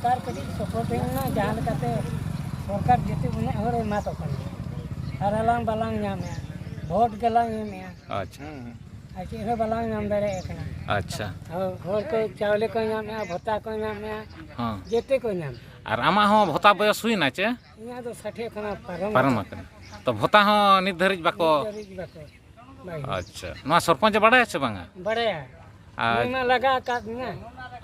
सरकार कटी सपोर्ट ना जहाँ लेकाते सरकार जेते उन्हें हर एमा तो कन हर अलांग बालांग नाम है वोट गलांग नाम है अच्छा अच्छी है बालांग नाम दरे एकना अच्छा और को चावले को नाम है भत्ता को नाम है हाँ जेते को नाम और आमा हो भत्ता बयस हुई ना चे यहाँ तो 60 खाना पारम तो भत्ता हो नित धरिज बाको अच्छा ना सरपंच बड़ा से बांगा बड़े आज मैं लगा काट ना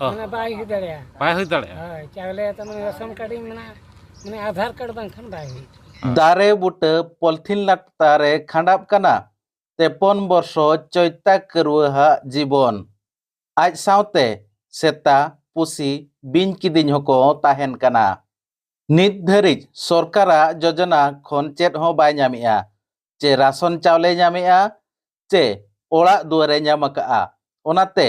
मैंने बाई ही दड़े बाय हुई दड़े हां चावले तो मैं रेशन कार्ड मैंने आधार कार्ड बंखन बाई दारे बुटे पॉलिथिन लातारे खांडाब कना 53 वर्ष चैता करुआ जीवन आज सावते सेता पुसी बिन किदिन हको ताहेन कना नित धरिज सरकारा योजना खन चेत हो बाय ᱧᱟᱢᱮᱜᱼᱟ चे राशन चावले ᱧᱟᱢᱮᱜᱼᱟ चे ओड़ा दुआरे ᱧᱟᱢᱟᱠᱟᱜᱼᱟ ओनाते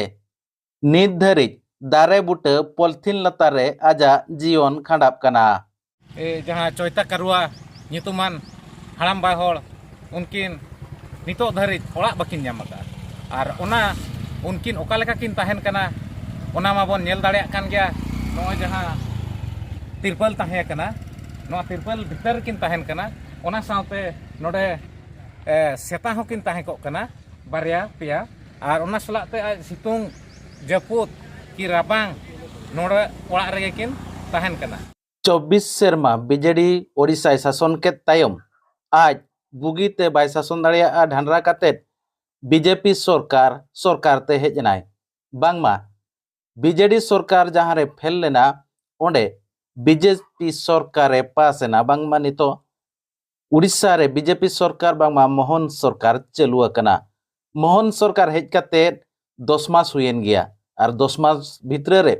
नित धरिज दारे बुटे पॉलिथिन लातारे आजा जीवन खांडाब कना जहाँ चैता करुआ नितुमान हाड़ाम बाय होड़ उनकिन नितो धरिज ओड़ा बकिन ᱧᱟᱢᱟᱠᱟᱜᱼᱟ और ओना उनकिन ओका लेका किन ताहेन कना ओना माबन नेल दाड़ेया कान गया नोय जहाँ तिरपल ताहे कना नोआ तिरपल भीतर किन ताहेन कना ओना सावते नोडे सेता हो किन ताहे को कना बारिया पिया और ओना सलाते आज सितुंग जपुत की राबांग नोडे ओड़ा रेगे किन ताहेन कना 24 सेरमा बीजेडी ओडिशा शासन के तायम आज बुगीते बाय शासन दाड़िया ढांडरा कातेत बीजेपी सरकार ते हेजनाय बांगमा बीजेडी सरकार जहाँ रे फेल लेना ओंडे बीजेपी सरकार पासना बांगमा नितो उड़ीसा रे बीजेपी सरकार बांगमा मोहन सरकार चालू अकना मोहन सरकार हेज कातेत 10 मास हुयेन गया और 10 मास भितर रे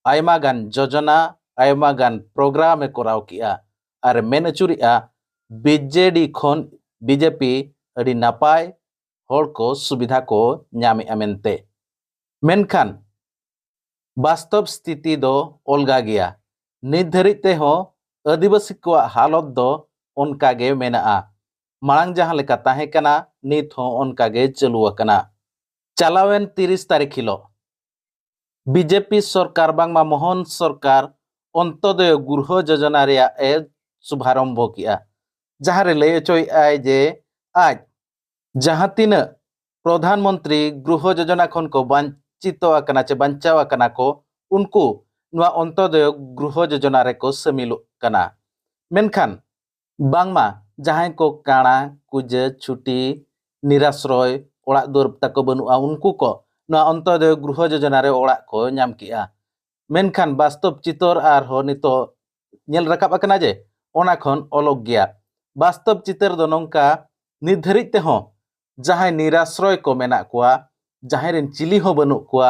आयमा गान योजना आयमा गान प्रोग्राम कराव किया और मेन अचुरिया बीजेडी खन बीजेपी अड़ी नापाय होड़ को सुविधा को ᱧᱟᱢᱮᱜᱼᱟ मेनते मेनखान वास्तव स्थिति दो अलगा गया नित धरिज ते हो आदिवासी को हालत दो उनका गे मेनाआ मांग जहां लेका ताहे कना नित हो उनका गे चालू अकना चलावेन 30 तारीख हिलो बीजेपी सरकार बांगमा मोहन सरकार अंत्योदय गृह योजना रे ए शुभारंभ किया जहां रे लय चोय आय जे आज जहाँ तीन प्रधानमंत्री गृह योजना खन को वंचित चे बंचाव को उनको नुआ अंत्योदय गृह योजना रे को शामिल कना मेनखान बांगमा जहां को काणा कुज छुटी निराश्रय ओड़ा दुआर तक बनुआ उनको को नुआ अंत्योदय गृह योजना रे ओड़ा को ᱧᱟᱢ किया मेनखान वास्तव चितर आर हो नितो नेल रकाब अकना जे ओना खन अलग गया वास्तव चितर दो नोंका नित धरिज ते हो जहां निराश्रय को मेना कुआ जहां रेन चिली हो बनु कुआ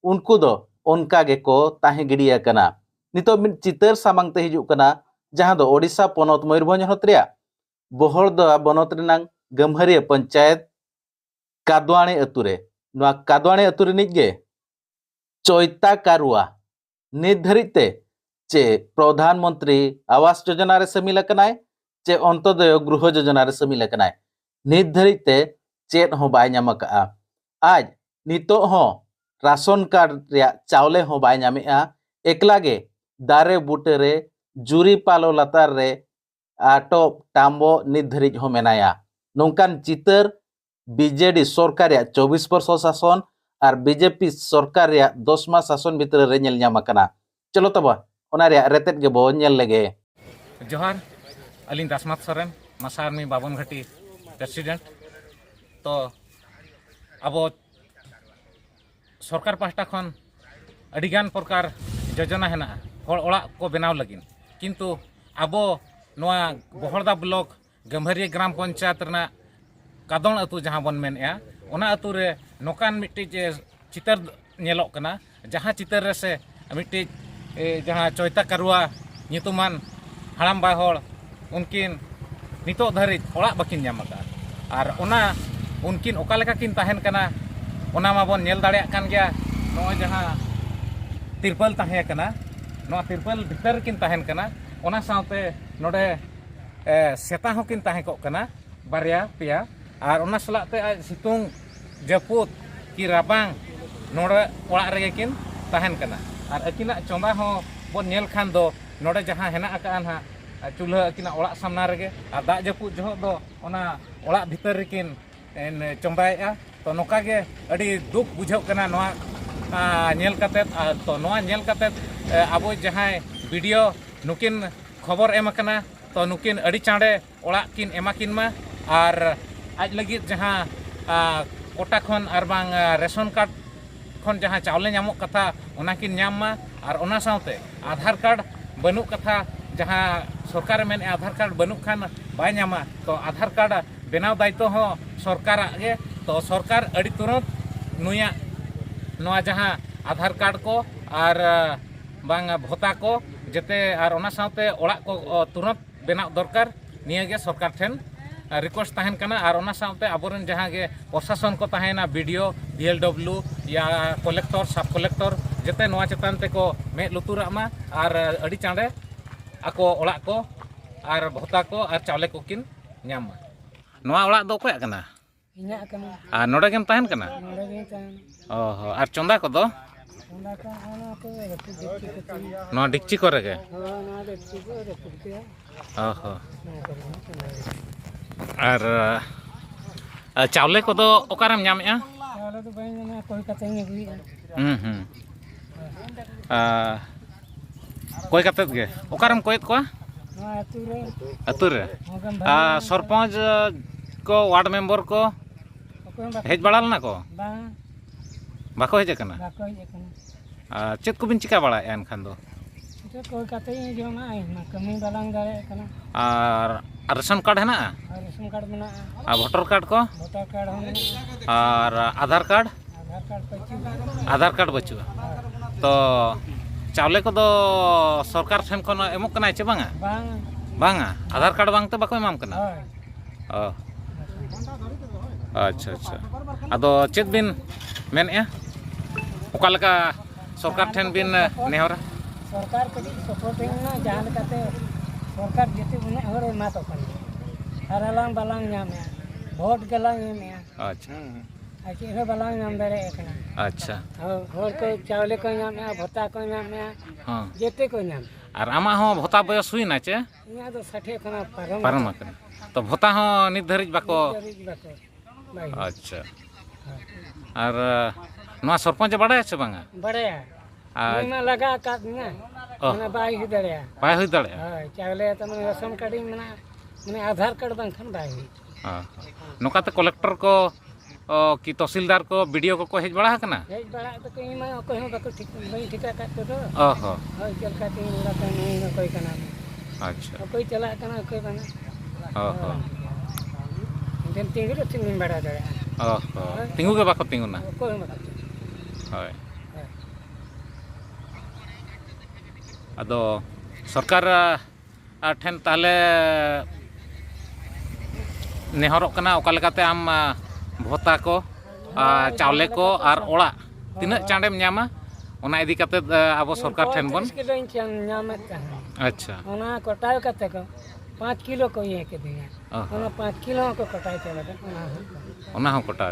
उनको दो उनका गे को ताहे गिडिया कना नितो चितर सामांग ते हिजु कना जहां दो ओडिशा पोनत मयूरभंज हनत रिया बोहड़दा बनत रिनांग गमहरिया पंचायत कादवाणी अतुरे नुआ कादवाणी अतुरे निगे चैता कारुआ नित धरिज ते चे प्रधानमंत्री आवास योजना रे शामिल कनाय चे अंत्योदय गृह योजना रे शामिल कनाय नित धरिज ते चेत हो बाय ᱧᱟᱢᱟᱠᱟᱜᱼᱟ आज नितो हो राशन कार्ड रिया चावले हो बाय ᱧᱟᱢᱮᱜᱼᱟ एकलागे दारे बूटे रे जुरी पालो लातार रे आटो टाम्बो नित धरिज हो मेनाया नोंकान चितर बीजेडी सरकार 24 वर्ष शासन और बीजेपी सरकार 10 मास शासन भीतर रे नेल ᱧᱟᱢᱟᱠᱟᱱᱟ चलो तब ओना रे रेतेत गे बो नेल लेगे जोहार अलिन दासमात सोरेन मासारमी बाबन घाटी प्रेसिडेंट तो अब सरकार पास्टा खन अडिगान प्रकार योजना है हर ओड़ा को बनाव लगिन किंतु अब नोआ बोहड़दा ब्लॉक गम्हरिया ग्राम पंचायत रना कादोन अतु जहाँ बन मेनया ओना अतु रे नोकान मिट्टी चितर नेलोक कना जहाँ चितर रे से मिट्टी जहाँ चैता करुआ नितुमान हाड़ाम बाय होड़ उनकिन नितो धरिज ओड़ा बकिन ᱧᱟᱢᱟᱠᱟᱜᱼᱟ और ओना उनकिन ओका लेका किन ताहेन कना ओना माबन नेल दाड़ेया कान गया नोय जहाँ तिरपल ताहे कना नोआ तिरपल भीतर किन ताहेन कना ओना सावते नोडे सेता हो किन ताहे को कना बारिया पिया और ओना सलाते आज सितुंग जपुत की राबांग नोडे ओड़ा रेगे किन ताहेन कना और अकिना चोंदा हो bon nyel khan do node jahan hena akaan ha chulha akina orak samna rege ar dak japut joho do ona orak bhitar rekin chombae'a to noka ge adi duk bujhau kana noa nyel katet to noa nyel katet abo jahan video nukin khobor em akana to nukin adi chande orak kin emakin ma ar aj lagit jahan kota khon ar bang ration card khon jahan chawle nyamok katha ona kin nyam ma ar ona saute aadhar card banuk katha jahan सरकार में आधार card बनूक Khan bye नामा तो आधार card बनाव दायित्व हो सरकार गे तो सरकार अड़ी तुरंत नुया नोआ जहां आधार कार्ड को और बांग भोता को जते और ओना साथे ओड़ा को तुरंत बनाव दरकार निया गे सरकार ठेन रिक्वेस्ट तहन कना और ओना साथे आबोरन जहां गे प्रशासन को तहना वीडियो बीएलडब्ल्यू या कलेक्टर सब कलेक्टर जते नोआ चेतन ते को मे लुतुरा मा और अड़ी Chande ako orak ko ar bhota ko ar chawle ko kin nyama noa orak do koyak kana inya kana node gem tahen kana node ge tan ar chonda ko do onda ka ana ko dekhi ko noa dikchi kore ge na dekhi ko dekhi ar chawle ko do okaram nyamea chawle do bain na koi kate ngi gui koy katet ge okaram koyet ko na atur re sarpanch को ward member को hedge बड़ा लना को bang बाको hedge kana bako je kana चेत को बिन चिका बड़ा एनखान दो itu koi kate ngi joma ai na kami balang dare kana और रेशन कार्ड है ना ration card mena voter card को voter card ho mena और आधार कार्ड aadhar card बचुआ तो चावले को दो सरकार ठेन को एमक कना चे बांगा bang बांगा आधार कार्ड बांग तो बाको एमाम कना oi अच्छा अच्छा अदो चेत बिन मेनया ओका लका सरकार ठेन बिन नेहरा सरकार कटी supporting na jahan kate सरकार jete une hore ma to kan haralang balang nyamya vote galang nyamya अच्छा achi he balang nyam dare ekana अच्छा hor ko chawle ko nyamya bhota ko nyamya हाँ jete ko nyam और आमा हो भोता बयस हुई ना चे inya do 60 kana param पारम कना तो भोता हो नित धरिज बाको bako bai अच्छा और नवा सरपंच बड़ा है बांगा badaya आज ma laga kat na mana bai hi dare पाए हुई दड़े hoi chawle ta man ration card mena mane aadhar card bang khan bai hi नोकाते कलेक्टर को कि तहसीलदार को वीडियो को हेज बड़ा कना hej bada to ko ima ko ho bako thik bai thika kat to ओहो hoi chal ka tin ura ka nei koi kana अच्छा koi chala kana koi bana ओहो den tinggi do tingin bada dare ओहो तिंगु के बाको तिंगु ना koi ma होय अदो सरकार ठेन ताले नेहरक कना ओका लेकाते आम भोता को चावले को और ओड़ा तीना चांडेम ᱧᱟᱢᱟ ओना इदी काते आबो सरकार ठेन बन 30 किलो इंच ᱧᱟᱢᱮᱫ ᱛᱟᱦᱮᱸ अच्छा ᱚᱱᱟ ᱠᱚᱴᱟᱣ ᱠᱟᱛᱮ ᱠᱚ 5 किलो को ये के दिया ᱚᱦᱚ ᱚᱱᱟ 5 किलो को कटाई चला ᱚᱱᱟ ओना हो कोटा